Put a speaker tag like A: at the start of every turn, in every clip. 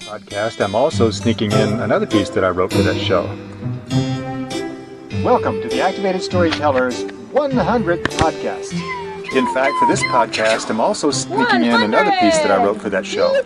A: podcast, I'm also sneaking in another piece that I wrote for that show.
B: Welcome to the Activated Storyteller's 100th podcast.
A: In fact, for this podcast, I'm also sneaking in another piece that I wrote for that show.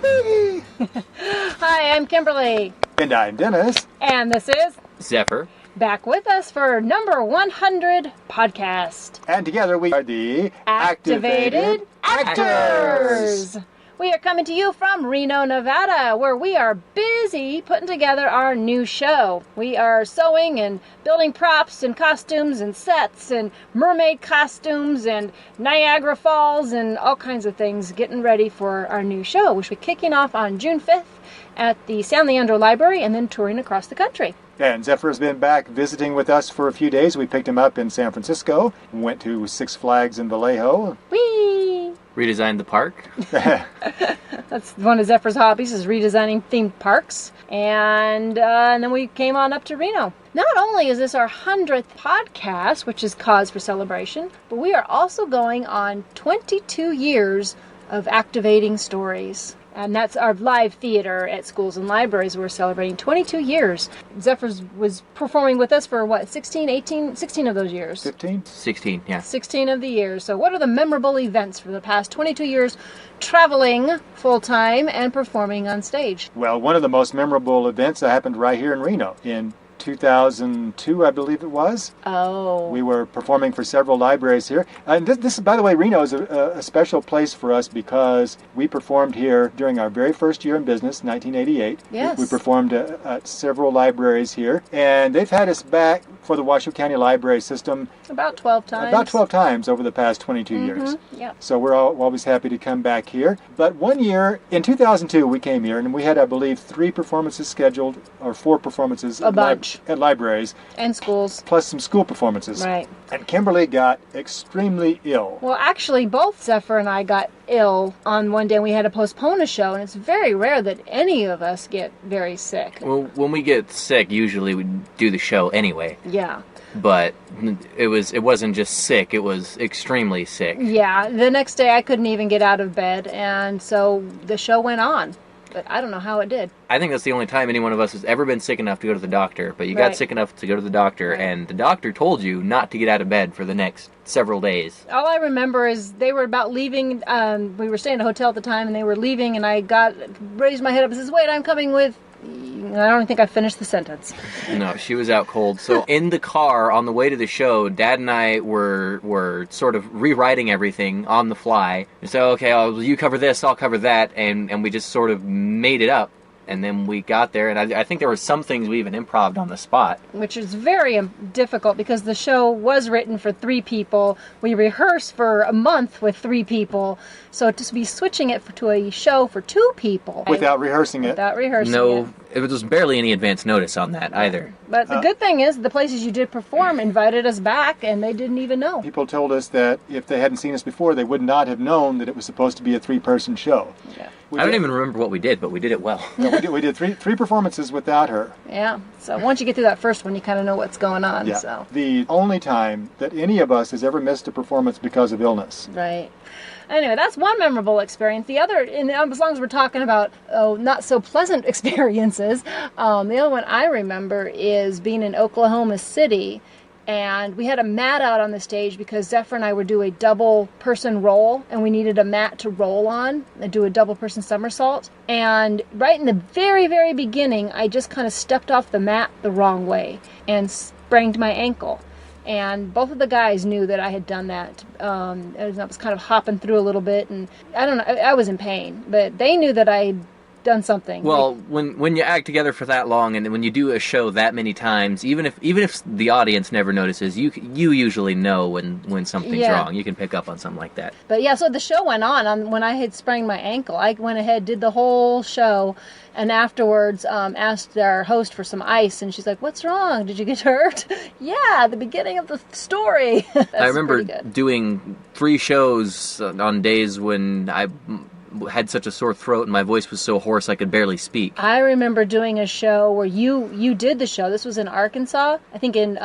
C: Hi, I'm Kimberly.
B: And I'm Dennis.
C: And this is
D: Zephyr.
C: Back with us for number 100 podcast.
B: And together we are the
C: Activated Actors. We are coming to you from Reno, Nevada, where we are busy putting together our new show. We are sewing and building props and costumes and sets and mermaid costumes and Niagara Falls and all kinds of things, getting ready for our new show, which we're kicking off on June 5th at the San Leandro Library and then touring across the country.
B: And Zephyr's been back visiting with us for a few days. We picked him up in San Francisco, went to Six Flags in Vallejo.
C: Whee!
D: Redesigned the park.
C: That's one of Zephyr's hobbies, is redesigning themed parks. And then we came on up to Reno. Not only is this our 100th podcast, which is cause for celebration, but we are also going on 22 years of activating stories. And that's our live theater at schools and libraries. We're celebrating 22 years. Zephyr was performing with us for, 16 of those years?
B: 15?
D: 16, yeah.
C: 16 of the years. So what are the memorable events for the past 22 years traveling full-time and performing on stage?
B: Well, one of the most memorable events happened right here in Reno in 2002, I believe it was.
C: Oh.
B: We were performing for several libraries here. And this by the way, Reno is a special place for us because we performed here during our very first year in business, 1988.
C: Yes.
B: We performed at several libraries here. And they've had us back for the Washoe County Library System
C: About 12 times.
B: About 12 times over the past 22 years.
C: Yeah.
B: So we're always happy to come back here. But one year, in 2002, we came here and we had, I believe, 3 performances scheduled, or 4 performances at libraries.
C: And schools.
B: Plus some school performances.
C: Right.
B: And Kimberly got extremely ill.
C: Well, actually, both Zephyr and I got ill on one day. We had to postpone a show, and it's very rare that any of us get very sick.
D: Well, when we get sick, usually we do the show anyway.
C: Yeah.
D: But it wasn't just sick, it was extremely sick.
C: Yeah, the next day I couldn't even get out of bed, and so the show went on. But I don't know how it did.
D: I think that's the only time any one of us has ever been sick enough to go to the doctor. But you got sick enough to go to the doctor, and the doctor told you not to get out of bed for the next several days.
C: All I remember is they were about leaving. We were staying at a hotel at the time, and they were leaving, and I raised my head up and says, "Wait, I'm coming with..." I don't think I finished the sentence.
D: No, she was out cold. So in the car on the way to the show, Dad and I were sort of rewriting everything on the fly. So, okay, you cover this, I'll cover that, and we just sort of made it up. And then we got there, and I think there were some things we even improv'd on the spot. Which
C: is very difficult because the show was written for 3 people. We rehearsed for a month with 3 people. So to be switching it to a show for 2 people.
B: Without rehearsing it.
D: No, it was barely any advance notice on that either.
C: But the good thing is the places you did perform invited us back, and they didn't even know.
B: People told us that if they hadn't seen us before, they would not have known that it was supposed to be a 3-person show.
C: Yeah.
D: I don't even remember what we did, but we did it well.
B: No, we did three performances without her.
C: Yeah, so once you get through that first one, you kind of know what's going on.
B: Yeah.
C: So.
B: The only time that any of us has ever missed a performance because of illness.
C: Right. Anyway, that's one memorable experience. The other, and as long as we're talking about not so pleasant experiences, the other one I remember is being in Oklahoma City. And we had a mat out on the stage because Zephyr and I would do a double-person roll, and we needed a mat to roll on and do a double-person somersault. And right in the very, very beginning, I just kind of stepped off the mat the wrong way and sprained my ankle. And both of the guys knew that I had done that. I was kind of hopping through a little bit, and I don't know, I was in pain. But they knew that I had done something.
D: Well, when you act together for that long, and when you do a show that many times, even if the audience never notices, you usually know when something's wrong. You can pick up on something like that.
C: But yeah, so the show went on. When I had sprained my ankle, I went ahead, did the whole show, and afterwards asked our host for some ice, and she's like, "What's wrong? Did you get hurt?" Yeah, the beginning of the story.
D: I remember doing 3 shows on days when I had such a sore throat and my voice was so hoarse I could barely speak.
C: I remember doing a show where you did the show. This was in Arkansas, I think in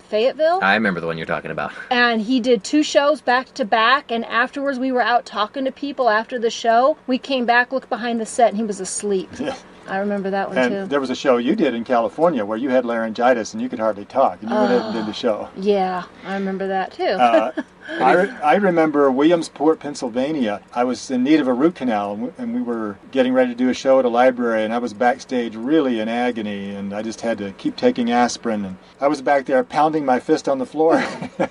C: Fayetteville.
D: I remember the one you're talking about.
C: And he did 2 shows back to back, and afterwards we were out talking to people after the show. We came back, looked behind the set, and he was asleep. I remember that one
B: And
C: too.
B: there was a show you did in California where you had laryngitis and you could hardly talk, and you went ahead and did the show.
C: Yeah, I remember that too.
B: I remember Williamsport, Pennsylvania. I was in need of a root canal, and we were getting ready to do a show at a library, and I was backstage really in agony, and I just had to keep taking aspirin, and I was back there pounding my fist on the floor.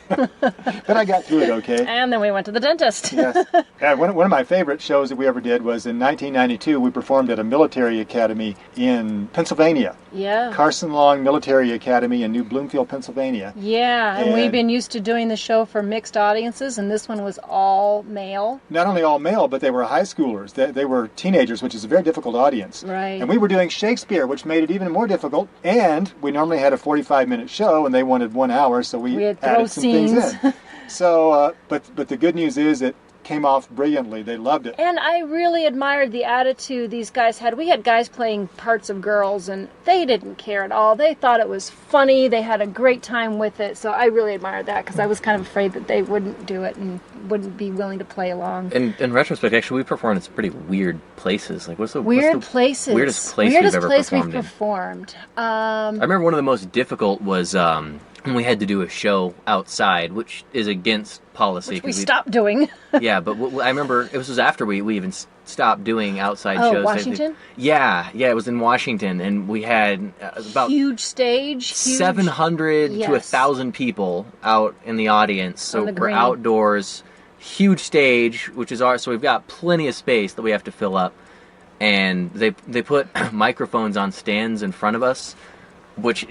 B: But I got through it okay.
C: And then we went to the dentist.
B: Yes. And one of my favorite shows that we ever did was in 1992. We performed at a military academy in Pennsylvania.
C: Yeah.
B: Carson Long Military Academy in New Bloomfield, Pennsylvania.
C: Yeah, and we've
B: And-
C: been used to doing the show for mixed audiences, and this one was all male.
B: Not only all male, but they were high schoolers. They were teenagers, which is a very difficult audience.
C: Right.
B: And we were doing Shakespeare, which made it even more difficult. And we normally had a 45-minute show, and they wanted 1 hour, so we
C: had throw
B: added some
C: scenes.
B: things in. So, but the good news is it came off brilliantly. They loved it.
C: And I really admired the attitude these guys had. We had guys playing parts of girls, and they didn't care at all. They thought it was funny. They had a great time with it. So I really admired that, because I was kind of afraid that they wouldn't do it and wouldn't be willing to play along.
D: In retrospect, actually, we performed in some pretty weird places. Like, what's the
C: Weirdest
D: weirdest place
C: Weirdest
D: we've ever
C: place
D: performed
C: we've
D: in?
C: performed.
D: I remember one of the most difficult was when we had to do a show outside, which is against policy.
C: Which we
D: 'cause
C: stopped doing.
D: Yeah, but I remember it was after we even stopped doing outside
C: Oh,
D: shows.
C: Washington?
D: Yeah, it was in Washington, and we had about
C: Huge stage. Huge.
D: 700 to
C: Yes.
D: 1,000 people out in the audience. So
C: On the
D: we're
C: green.
D: outdoors, huge stage, which is ours. So we've got plenty of space that we have to fill up. And they put microphones on stands in front of us, which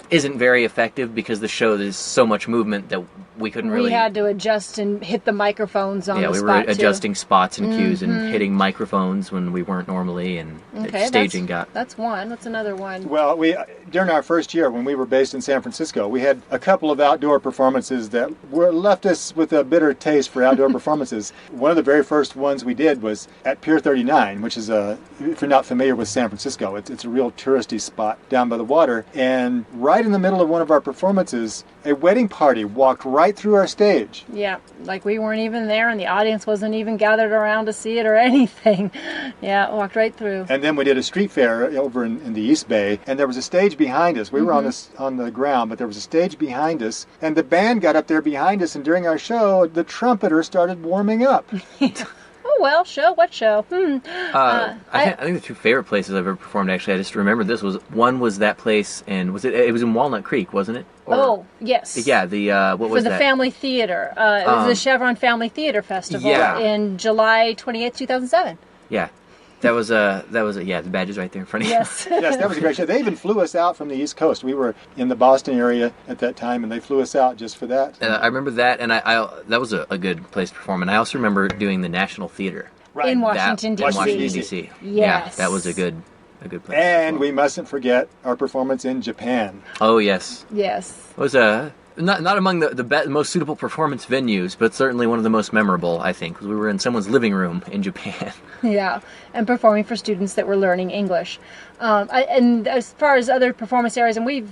D: isn't very effective because the show there's so much movement that we couldn't really.
C: We had to adjust and hit the microphones on
D: Yeah,
C: the
D: we
C: spot
D: were adjusting spots and cues and hitting microphones when we weren't normally, and
C: Okay,
D: staging got.
C: That's one. What's another one?
B: Well, during our first year when we were based in San Francisco, we had a couple of outdoor performances that left us with a bitter taste for outdoor performances. One of the very first ones we did was at Pier 39, which is if you're not familiar with San Francisco, it's a real touristy spot down by the water. And right in the middle of one of our performances, a wedding party walked right through our stage.
C: Yeah, like we weren't even there, and the audience wasn't even gathered around to see it or anything. Yeah, walked right through.
B: And then we did a street fair over in the East Bay, and there was a stage behind us. We were on the ground, but there was a stage behind us, and the band got up there behind us, and during our show, the trumpeter started warming up.
C: Oh well, show? What show?
D: I think the two favorite places I've ever performed. Actually, I just remembered this was that place, and it was in Walnut Creek, wasn't it?
C: Oh, yes.
D: Yeah, the what
C: For
D: was
C: the
D: that?
C: Family Theater. It was the Chevron Family Theater Festival
D: Yeah.
C: in July 28th, 2007.
D: Yeah, that was the badge is right there in front of you.
C: Yes.
B: Yes, that was a great show. They even flew us out from the East Coast. We were in the Boston area at that time, and they flew us out just for that.
D: I remember that, and I that was a good place to perform. And I also remember doing the National Theater
B: Right.
C: In Washington,
D: in
C: D.C.
D: Washington D.C. Yeah,
C: Yes.
D: that was a good place.
B: And we mustn't forget our performance in Japan.
D: Oh yes,
C: Yes.
D: it was not among the most suitable performance venues, but certainly one of the most memorable, I think, because we were in someone's living room in Japan.
C: Yeah, and performing for students that were learning English. And as far as other performance areas, and we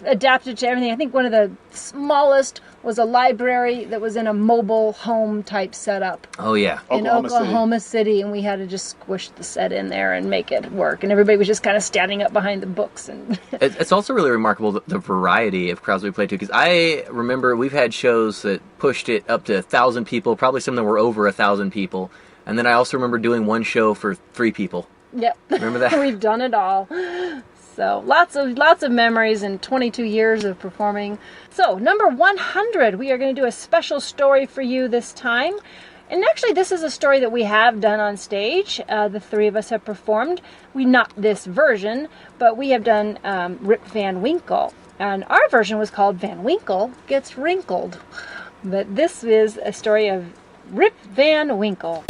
C: adapted to everything. I think one of the smallest was a library that was in a mobile home type setup
D: Oh yeah,
C: in Oklahoma City, and we had to just squish the set in there and make it work. And everybody was just kind of standing up behind the books. And
D: it's also really remarkable the variety of crowds we played to. Because I remember we've had shows that pushed it up to 1,000 people, probably some that were over 1,000 people. And then I also remember doing one show for 3 people.
C: Yep,
D: Remember that?
C: we've done it all. So lots of memories and 22 years of performing. So number 100, we are going to do a special story for you this time. And actually, this is a story that we have done on stage. The 3 of us have performed. Not this version, but we have done Rip Van Winkle. And our version was called Van Winkle Gets Wrinkled. But this is a story of Rip Van Winkle.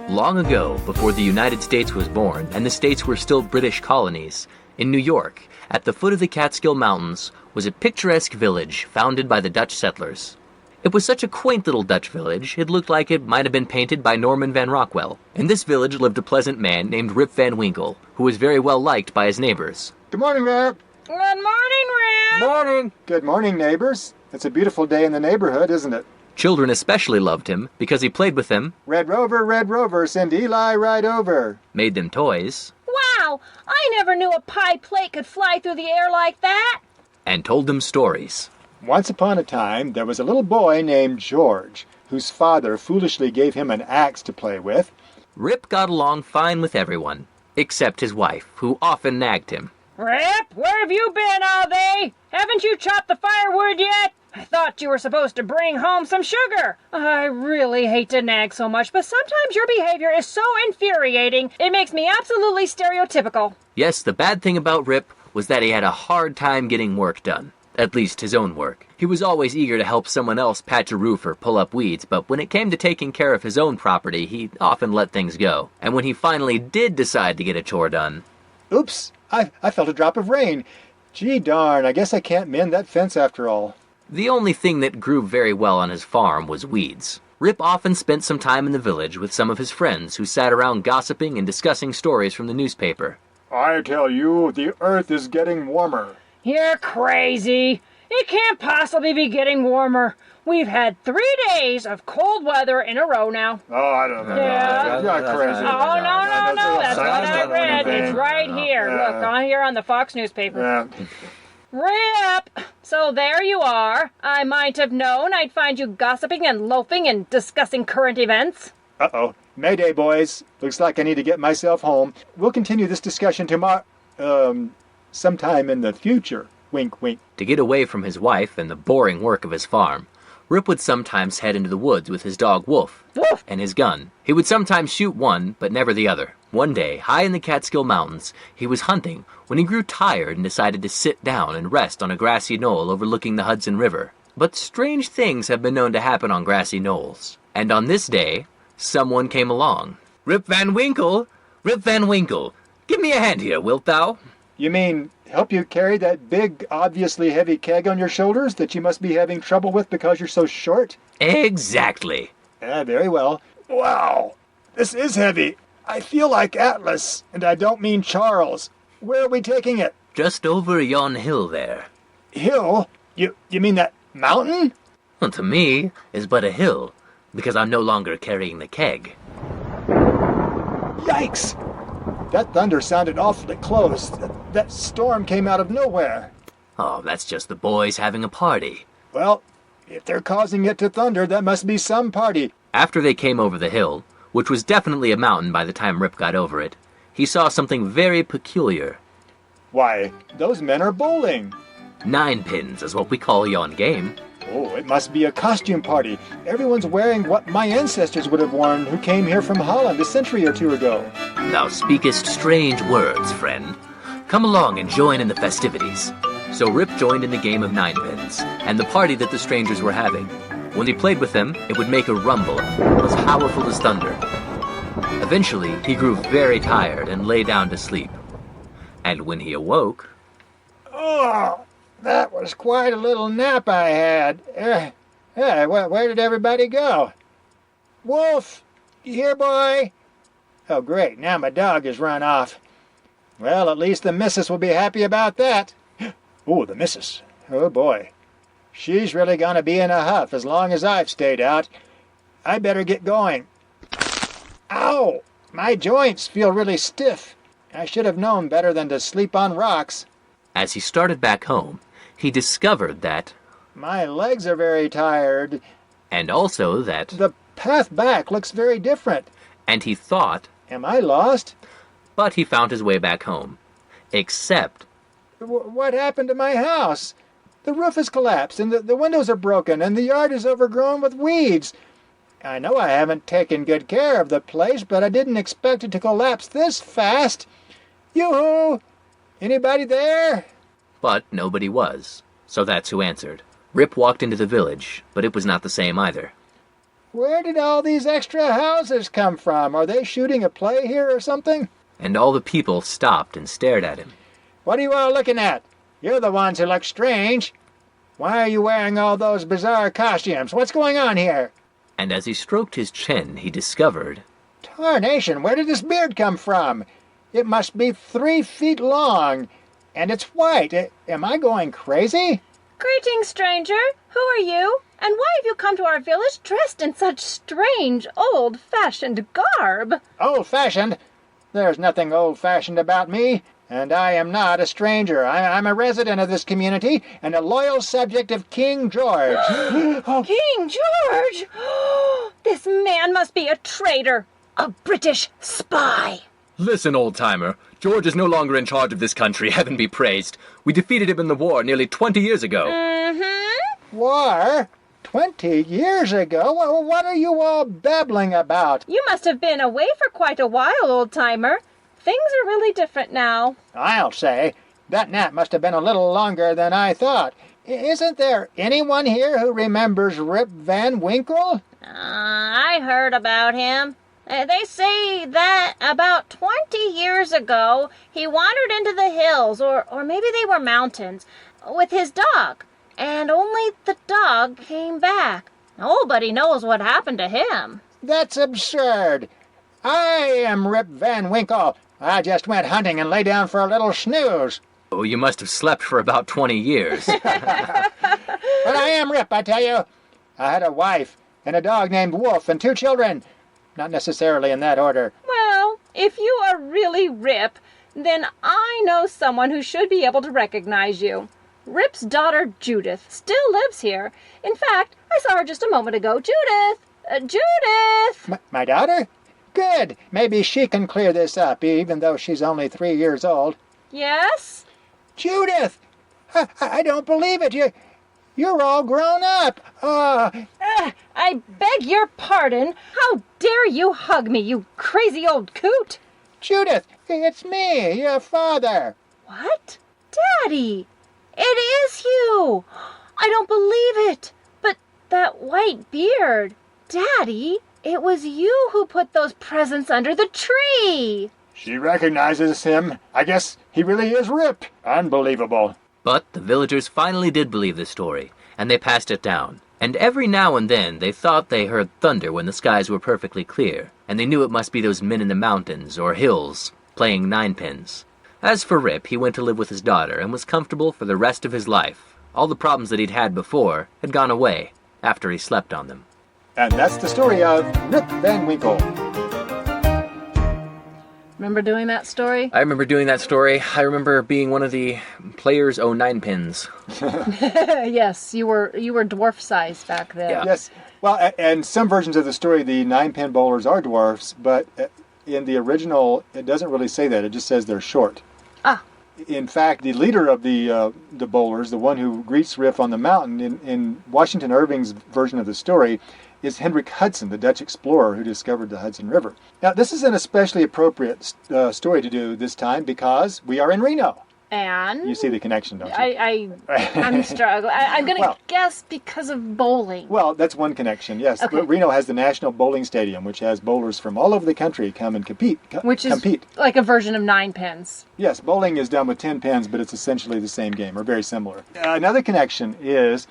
D: Long ago, before the United States was born and the states were still British colonies, in New York, at the foot of the Catskill Mountains, was a picturesque village founded by the Dutch settlers. It was such a quaint little Dutch village, it looked like it might have been painted by Norman van Rockwell. In this village lived a pleasant man named Rip van Winkle, who was very well liked by his neighbors.
B: Good morning, Rip.
C: Good morning, Rip!
D: Morning!
B: Good morning, neighbors. It's a beautiful day in the neighborhood, isn't it?
D: Children especially loved him because he played with them,
B: Red Rover, send Eli right over.
D: made them toys,
C: Wow, I never knew a pie plate could fly through the air like that.
D: and told them stories.
B: Once upon a time, there was a little boy named George, whose father foolishly gave him an axe to play with.
D: Rip got along fine with everyone, except his wife, who often nagged him.
C: Rip, where have you been all day? Haven't you chopped the firewood yet? I thought you were supposed to bring home some sugar. I really hate to nag so much, but sometimes your behavior is so infuriating, it makes me absolutely stereotypical.
D: Yes, the bad thing about Rip was that he had a hard time getting work done. At least his own work. He was always eager to help someone else patch a roof or pull up weeds, but when it came to taking care of his own property, he often let things go. And when he finally did decide to get a chore done...
B: Oops, I felt a drop of rain. Gee darn, I guess I can't mend that fence after all.
D: The only thing that grew very well on his farm was weeds. Rip often spent some time in the village with some of his friends who sat around gossiping and discussing stories from the newspaper.
B: I tell you, the earth is getting warmer.
C: You're crazy. It can't possibly be getting warmer. We've had 3 days of cold weather in a row now.
B: Oh, I don't know.
C: Yeah.
B: You're crazy.
C: Oh, no. That's what I read.
B: anything.
C: It's right here.
B: Yeah.
C: Look, on here on the Fox newspaper.
B: Yeah.
C: Rip! So there you are. I might have known I'd find you gossiping and loafing and discussing current events.
B: Uh-oh. Mayday, boys. Looks like I need to get myself home. We'll continue this discussion tomorrow. Sometime in the future. Wink, wink.
D: To get away from his wife and the boring work of his farm, Rip would sometimes head into the woods with his dog Wolf
C: Woof!
D: and his gun. He would sometimes shoot one, but never the other. One day, high in the Catskill Mountains, he was hunting when he grew tired and decided to sit down and rest on a grassy knoll overlooking the Hudson River. But strange things have been known to happen on grassy knolls. And on this day, someone came along. Rip van Winkle! Rip van Winkle! Give me a hand here, wilt thou?
B: You mean help you carry that big, obviously heavy keg on your shoulders that you must be having trouble with because you're so short?
D: Exactly.
B: Very well. Wow, this is heavy. I feel like Atlas, and I don't mean Charles. Where are we taking it?
D: Just over yon hill there.
B: Hill? You mean that mountain?
D: Well, to me, is but a hill, because I'm no longer carrying the keg.
B: Yikes! That thunder sounded awfully close. That storm came out of nowhere.
D: Oh, that's just the boys having a party.
B: Well, if they're causing it to thunder, that must be some party.
D: After they came over the hill, which was definitely a mountain by the time Rip got over it, he saw something very peculiar.
B: Why, those men are bowling.
D: 9 pins is what we call yon game.
B: Oh, it must be a costume party. Everyone's wearing what my ancestors would have worn who came here from Holland a century or two ago.
D: Thou speakest strange words, friend. Come along and join in the festivities. So Rip joined in the game of 9 pins, and the party that the strangers were having. When he played with them, it would make a rumble as powerful as thunder. Eventually, he grew very tired and lay down to sleep. And when he awoke...
B: Oh, that was quite a little nap I had. Where did everybody go? Wolf, you here, boy? Oh, great, now my dog has run off. Well, at least the missus will be happy about that. Oh, the missus. Oh, boy. She's really gonna be in a huff as long as I've stayed out. I better get going. Ow! My joints feel really stiff. I should have known better than to sleep on rocks.
D: As he started back home, he discovered that...
B: My legs are very tired.
D: And also that...
B: The path back looks very different.
D: And he thought...
B: Am I lost?
D: But he found his way back home. Except...
B: What happened to my house? The roof has collapsed, and the windows are broken, and the yard is overgrown with weeds. I know I haven't taken good care of the place, but I didn't expect it to collapse this fast. Yoo-hoo! Anybody there?
D: But nobody was. So that's who answered. Rip walked into the village, but it was not the same either.
B: Where did all these extra houses come from? Are they shooting a play here or something?
D: And all the people stopped and stared at him.
B: What are you all looking at? You're the ones who look strange. Why are you wearing all those bizarre costumes? What's going on here?
D: And as he stroked his chin, he discovered...
B: Tarnation, where did this beard come from? It must be 3 feet long, and it's white. Am I going crazy?
C: Greetings, stranger. Who are you? And why have you come to our village dressed in such strange, old-fashioned garb?
E: Old-fashioned? There's nothing old-fashioned about me, and I am not a stranger. I'm a resident of this community and a loyal subject of King George.
C: King George! This man must be a traitor, a British spy.
F: Listen, old-timer. George is no longer in charge of this country, heaven be praised. We defeated him in the war nearly 20 years ago.
C: Mm-hmm.
E: War? 20 years ago? What are you all babbling about?
C: You must have been away for quite a while, old-timer. Things are really different now.
E: I'll say. That nap must have been a little longer than I thought. Isn't there anyone here who remembers Rip van Winkle?
C: I heard about him. They say that about 20 years ago, he wandered into the hills, or maybe they were mountains, with his dog. And only the dog came back. Nobody knows what happened to him.
E: That's absurd. I am Rip van Winkle. I just went hunting and lay down for a little snooze.
F: Oh, you must have slept for about 20 years.
E: But I am Rip, I tell you. I had a wife and a dog named Wolf and 2 children. Not necessarily in that order.
C: Well, if you are really Rip, then I know someone who should be able to recognize you. Rip's daughter, Judith, still lives here. In fact, I saw her just a moment ago. Judith! Judith!
E: My daughter? Good. Maybe she can clear this up, even though she's only 3 years old.
C: Yes?
E: Judith! I don't believe it. You're all grown up.
C: I beg your pardon. How dare you hug me, you crazy old coot?
E: Judith, it's me, your father.
C: What? Daddy! It is you! I don't believe it! But that white beard... Daddy, it was you who put those presents under the tree!
B: She recognizes him. I guess he really is Rip. Unbelievable.
D: But the villagers finally did believe this story, and they passed it down. And every now and then they thought they heard thunder when the skies were perfectly clear, and they knew it must be those men in the mountains or hills playing ninepins. As for Rip, he went to live with his daughter and was comfortable for the rest of his life. All the problems that he'd had before had gone away after he slept on them.
B: And that's the story of Rip van Winkle.
C: Remember doing that story?
D: I remember doing that story. I remember being one of the players' ninepins.
C: Yes, you were dwarf sized back then.
D: Yeah.
B: Yes. Well, and some versions of the story, the 9-pin bowlers are dwarfs, but in the original, it doesn't really say that. It just says they're short.
C: Ah.
B: In fact, the leader of the bowlers, the one who greets Rip on the mountain, in Washington Irving's version of the story, is Hendrik Hudson, the Dutch explorer who discovered the Hudson River. Now, this is an especially appropriate story to do this time because we are in Reno.
C: And
B: You see the connection, don't you?
C: I'm struggling. I'm going to
B: Well-
C: guess because of bowling.
B: Well, that's one connection, yes.
C: Okay.
B: But Reno has the National Bowling Stadium, which has bowlers from all over the country come and compete.
C: Which is
B: compete.
C: like a version of 9 pins.
B: Yes, bowling is done with 10 pins, but it's essentially the same game, or very similar. Another connection is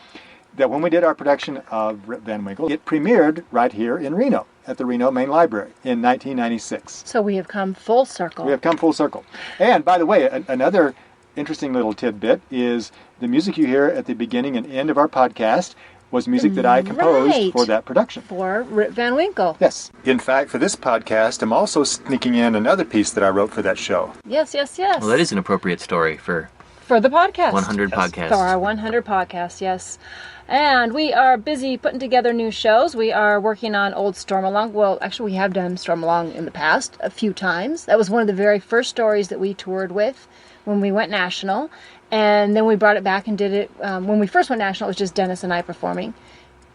B: that when we did our production of Rip van Winkle, it premiered right here in Reno, at the Reno Main Library in 1996.
C: So we have come full circle.
B: We have come full circle. And by the way, another interesting little tidbit is the music you hear at the beginning and end of our podcast was music that I composed
C: Right.
B: for that production.
C: For Rip Van Winkle.
B: Yes.
A: In fact, for this podcast, I'm also sneaking in another piece that I wrote for that show.
C: Yes, yes, yes.
D: Well, that is an appropriate story for
C: For the podcast.
D: 100 podcasts.
C: For our 100 podcasts, yes. And we are busy putting together new shows. We are working on old Stormalong. Well, actually, we have done Stormalong in the past a few times. That was one of the very first stories that we toured with when we went national. And then we brought it back and did it. When we first went national, it was just Dennis and I performing.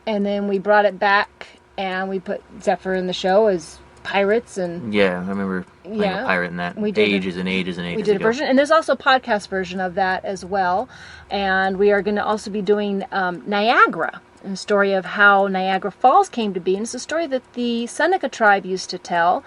C: And then we brought it back and we put Zephyr in the show as pirates. And
D: Yeah, I remember playing
C: Yeah,
D: a pirate in that
C: we did
D: ages and ages and ages
C: we did a
D: ago.
C: version. And there's also a podcast version of that as well. And we are going to also be doing Niagara, a story of how Niagara Falls came to be. And it's a story that the Seneca tribe used to tell.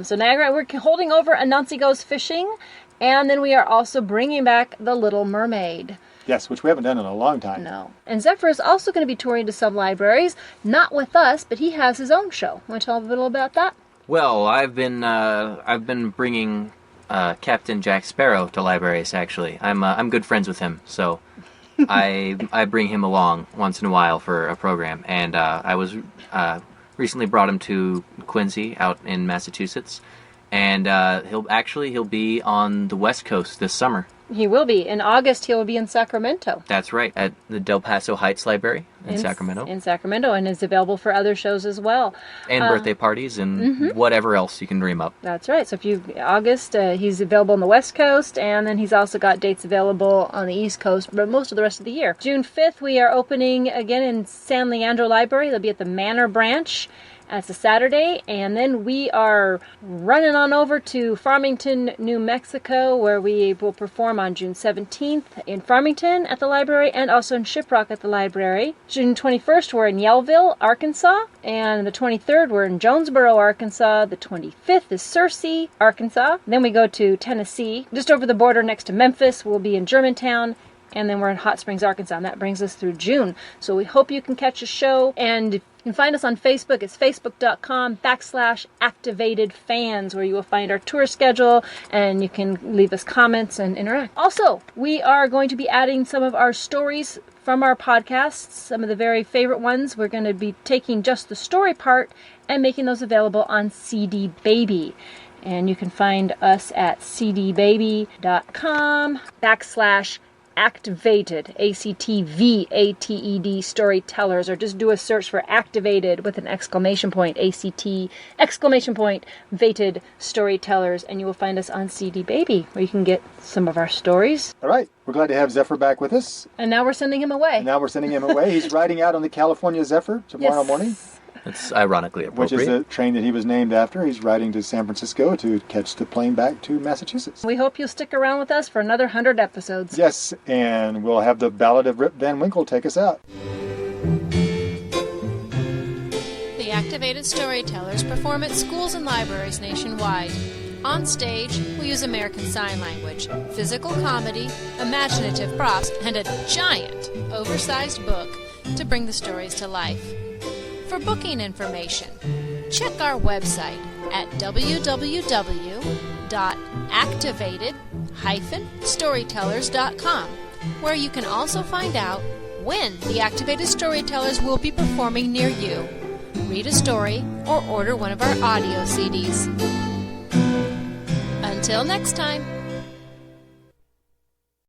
C: So Niagara, we're holding over Anansi Goes Fishing. And then we are also bringing back The Little Mermaid.
B: Yes, which we haven't done in a long time.
C: No. And Zephyr is also going to be touring to some libraries. Not with us, but he has his own show. Want to tell a little about that?
D: Well, I've been bringing Captain Jack Sparrow to libraries. Actually, I'm good friends with him, so I bring him along once in a while for a program, and I was recently brought him to Quincy out in Massachusetts, and he'll be on the West Coast this summer.
C: He will be. In August, he will be in Sacramento.
D: That's right, at the Del Paso Heights Library in Sacramento.
C: In Sacramento, and is available for other shows as well.
D: And birthday parties and whatever else you can dream up.
C: That's right. So August, he's available on the West Coast, and then he's also got dates available on the East Coast, but most of the rest of the year. June 5th, we are opening again in San Leandro Library. They'll be at the Manor Branch. It's a Saturday, and then we are running on over to Farmington, New Mexico, where we will perform on June 17th in Farmington at the library and also in Shiprock at the library. June 21st, we're in Yellville, Arkansas, and the 23rd, we're in Jonesboro, Arkansas. The 25th is Searcy, Arkansas. Then we go to Tennessee, just over the border next to Memphis. We'll be in Germantown. And then we're in Hot Springs, Arkansas, and that brings us through June. So we hope you can catch a show, and you can find us on Facebook. It's facebook.com/activatedfans, where you will find our tour schedule, and you can leave us comments and interact. Also, we are going to be adding some of our stories from our podcasts, some of the very favorite ones. We're going to be taking just the story part and making those available on CD Baby. And you can find us at cdbaby.com/activated, ACTVATED storytellers, or just do a search for activated with an exclamation point, ACT exclamation point vated storytellers, and you will find us on CD Baby, where you can get some of our stories.
B: All right. We're glad to have Zephyr back with us.
C: And now we're sending him away.
B: He's riding out on the California Zephyr tomorrow morning.
D: It's ironically appropriate.
B: Which is the train that he was named after. He's riding to San Francisco to catch the plane back to Massachusetts.
C: We hope you'll stick around with us for another 100 episodes.
B: Yes, and we'll have the Ballad of Rip Van Winkle take us out.
G: The Activated Storytellers perform at schools and libraries nationwide. On stage, we use American Sign Language, physical comedy, imaginative props, and a giant, oversized book to bring the stories to life. For booking information, check our website at www.activated-storytellers.com, where you can also find out when the Activated Storytellers will be performing near you, read a story, or order one of our audio CDs. Until next time.